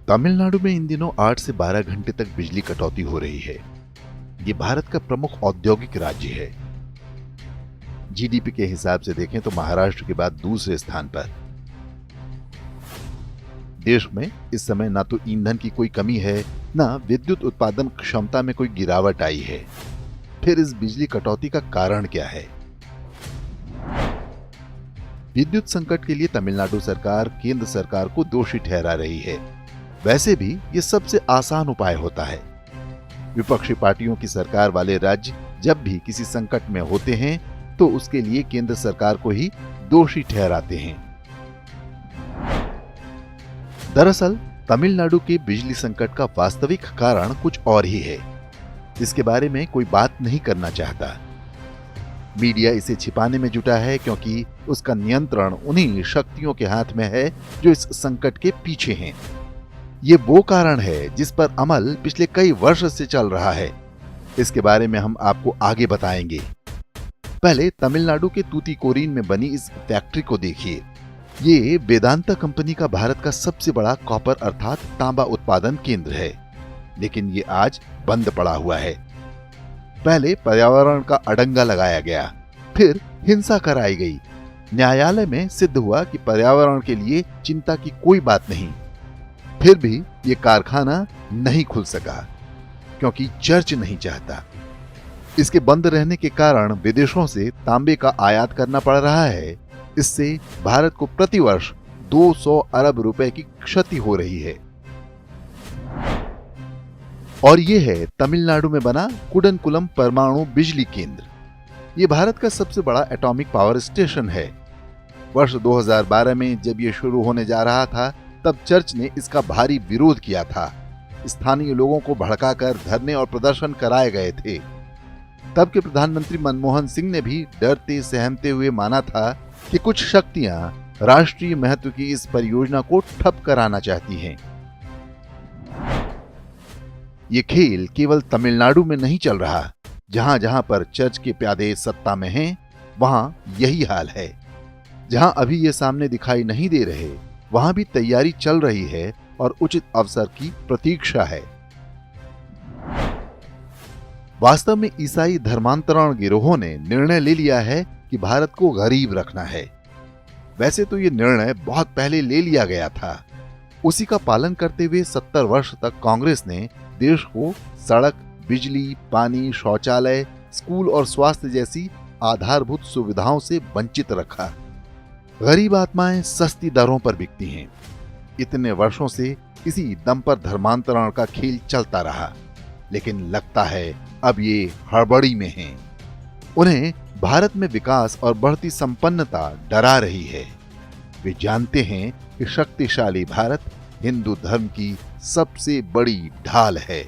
तमिलनाडु में इन दिनों 8 से 12 घंटे तक बिजली कटौती हो रही है। ये भारत का प्रमुख औद्योगिक राज्य है। जीडीपी के हिसाब से देखें तो महाराष्ट्र के बाद दूसरे स्थान पर। देश में इस समय ना तो ईंधन की कोई कमी है, ना विद्युत उत्पादन क्षमता में कोई गिरावट आई है। फिर इस बिजली कटौती का कारण क्या है? विद्युत संकट के लिए तमिलनाडु सरकार केंद्र सरकार को दोषी ठहरा रही है। वैसे भी ये सबसे आसान उपाय होता है। विपक्षी पार्टियों की सरकार वाले राज्य जब भी किसी संकट में होते हैं तो उसके लिए केंद्र सरकार को ही दोषी ठहराते हैं। दरअसल तमिलनाडु के बिजली संकट का वास्तविक कारण कुछ और ही है। इसके बारे में कोई बात नहीं करना चाहता। मीडिया इसे छिपाने में जुटा है क्योंकि उसका नियंत्रण उन्हीं शक्तियों के हाथ में है जो इस संकट के पीछे हैं। ये वो कारण है जिस पर अमल पिछले कई वर्ष से चल रहा है। इसके बारे में हम आपको आगे बताएंगे। पहले तमिलनाडु के तूतीकोरिन में बनी इस फैक्ट्री को देखिए। ये वेदांता कंपनी का भारत का सबसे बड़ा कॉपर अर्थात तांबा उत्पादन केंद्र है, लेकिन ये आज बंद पड़ा हुआ है। पहले पर्यावरण का अडंगा लगाया गया, फिर हिंसा कराई गई। न्यायालय में सिद्ध हुआ कि पर्यावरण के लिए चिंता की कोई बात नहीं। फिर भी ये कारखाना नहीं खुल सका क्योंकि चर्च नहीं चाहता। इसके बंद रहने के कारण विदेशों से तांबे का आयात करना पड़ रहा है। इससे भारत को प्रतिवर्ष 200 अरब रुपए की क्षति हो रही है। और ये है तमिलनाडु में बना कुडनकुलम परमाणु बिजली केंद्र। ये भारत का सबसे बड़ा एटॉमिक पावर स्टेशन है। वर्ष 2012 में जब ये शुरू होने जा रहा था तब चर्च ने इसका भारी विरोध किया था। स्थानीय लोगों को भड़काकर धरने और प्रदर्शन कराए गए थे। तब के प्रधानमंत्री मनमोहन सिंह ने भी डरते सहमते हुए माना था कि कुछ शक्तियां राष्ट्रीय महत्व की इस परियोजना को ठप कराना चाहती हैं। ये खेल केवल तमिलनाडु में नहीं चल रहा। जहां जहां पर चर्च के प्यादे सत्ता में हैं, वहां यही हाल है। जहां अभी ये सामने दिखाई नहीं दे रहे, वहां भी तैयारी चल रही है और उचित अवसर की प्रतीक्षा है। वास्तव में ईसाई धर्मांतरण गिरोहों ने निर्णय ले लिया है कि भारत को गरीब रखना है। वैसे तो ये निर्णय बहुत पहले ले लिया गया था। उसी का पालन करते हुए 70 वर्ष तक कांग्रेस ने देश को सड़क, बिजली, पानी, शौचालय, स्कूल और स्वास्थ्य जैसी आधारभूत सुविधाओं से वंचित रखा। गरीब आत्माएं सस्ती दरों पर बिकती हैं। इतने वर्षों से इसी दम पर धर्मांतरण का खेल चलता रहा, लेकिन लगता है अब ये हड़बड़ी में हैं। उन्हें भारत में विकास और बढ़ती संपन्नता डरा रही है। वे जानते हैं कि शक्तिशाली भारत हिंदू धर्म की सबसे बड़ी ढाल है।